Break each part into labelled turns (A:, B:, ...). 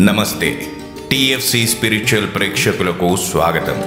A: నమస్తే TFC spiritual ప్రేక్షకులకు స్వాగతం.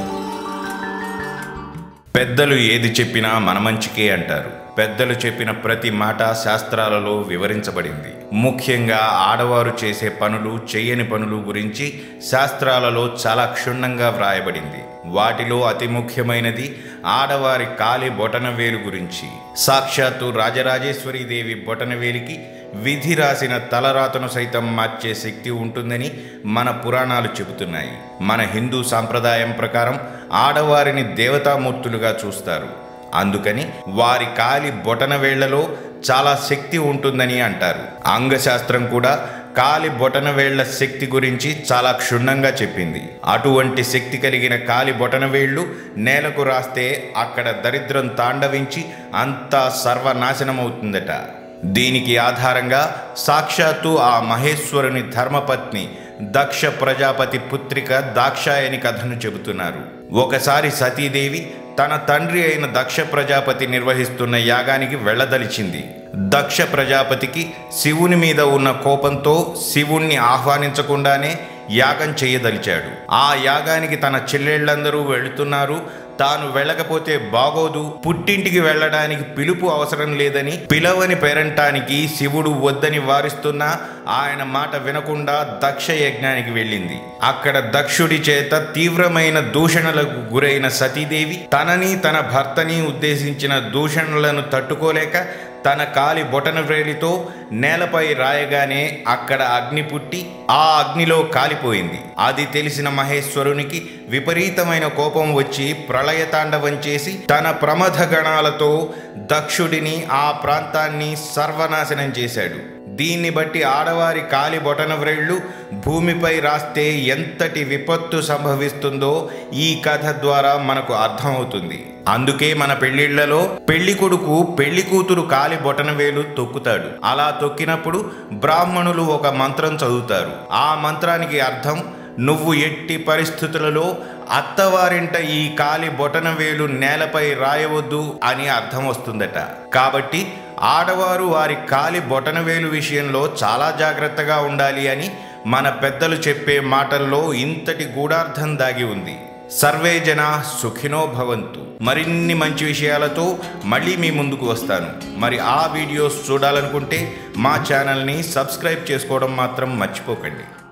A: పెద్దలు ఏది చెప్పినా మన మంచికే అంటారు. పెద్దలు చెప్పిన ప్రతి మాట శాస్త్రాలలో వివరించబడింది. ముఖ్యంగా ఆడవారు చేసే పనులు, చేయని పనులు గురించి శాస్త్రాలలో చాలా క్షుణ్ణంగా వ్రాయబడింది. వాటిలో అతి ముఖ్యమైనది ఆడవారి కాలి బొటనవేలు గురించి. సాక్షాత్తు రాజరాజేశ్వరీదేవి బొటనవేలికి విధి రాసిన తలరాతను సైతం మార్చే శక్తి ఉంటుందని మన పురాణాలు చెబుతున్నాయి. మన హిందూ సాంప్రదాయం ప్రకారం ఆడవారిని దేవతామూర్తులుగా చూస్తారు. అందుకని వారి కాలి బొటనవేళ్లలో చాలా శక్తి ఉంటుందని అంటారు. అంగశాస్త్రం కూడా కాలి బొటనవేళ్ల శక్తి గురించి చాలా క్షుణ్ణంగా చెప్పింది. అటువంటి శక్తి కలిగిన కాలి బొటనవేళ్లు నేలకు రాస్తే అక్కడ దరిద్రం తాండవించి అంతా సర్వనాశనమవుతుందట. దీనికి ఆధారంగా సాక్షాత్తు ఆ మహేశ్వరుని ధర్మపత్ని దక్ష ప్రజాపతి పుత్రిక దాక్షాయని కథను చెబుతున్నారు. ఒకసారి సతీదేవి తన తండ్రి అయిన దక్ష ప్రజాపతి నిర్వహిస్తున్న యాగానికి వెళ్ళదలిచింది. దక్ష ప్రజాపతికి శివుని మీద ఉన్న కోపంతో శివుణ్ణి ఆహ్వానించకుండానే యాగం చేయదలిచాడు. ఆ యాగానికి తన చెల్లెళ్ళందరూ వెళుతున్నారు. తాను వెళ్ళకపోతే బాగోదు, పుట్టింటికి వెళ్ళడానికి పిలుపు అవసరం లేదని పిలవని పేరంటానికి శివుడు వద్దని వారిస్తున్నా ఆయన మాట వినకుండా దక్ష యజ్ఞానికి వెళ్ళింది. అక్కడ దక్షుడి చేత తీవ్రమైన దూషణలకు గురైన సతీదేవి తనని తన భర్తని ఉద్దేశించిన దూషణలను తట్టుకోలేక తన కాలి బొటనవేలితో నేలపై రాయగానే అక్కడ అగ్ని పుట్టి ఆ అగ్నిలో కాలిపోయింది. అది తెలిసిన మహేశ్వరునికి విపరీతమైన కోపం వచ్చి ప్రళయతాండవం చేసి తన ప్రమథ గణాలతో దక్షుడిని ఆ ప్రాంతాన్ని సర్వనాశనం చేశాడు. దీన్ని బట్టి ఆడవారి కాలి బొటనవ్రేళ్లు భూమిపై రాస్తే ఎంతటి విపత్తు సంభవిస్తుందో ఈ కథ ద్వారా మనకు అర్థమవుతుంది. అందుకే మన పెళ్లిళ్లలో పెళ్లి కొడుకు పెళ్లి కూతురు కాలి బొటనవేలు తొక్కుతాడు. అలా తొక్కినప్పుడు బ్రాహ్మణులు ఒక మంత్రం చదువుతారు. ఆ మంత్రానికి అర్థం నువ్వు ఎట్టి పరిస్థితులలో అత్తవారింట ఈ కాలి బొటనవేలు నేలపై రాయవద్దు అని అర్థం వస్తుందట. కాబట్టి ఆడవారు వారి కాలి బొటనవేలు విషయంలో చాలా జాగ్రత్తగా ఉండాలి అని మన పెద్దలు చెప్పే మాటల్లో ఇంతటి గూఢార్థం దాగి ఉంది. సర్వే జనా సుఖినో భవంతు. మరిన్ని మంచి విషయాలతో మళ్ళీ మీ ముందుకు వస్తాను. మరి ఆ వీడియోస్ చూడాలనుకుంటే మా ఛానల్ని సబ్స్క్రైబ్ చేసుకోవడం మాత్రం మర్చిపోకండి.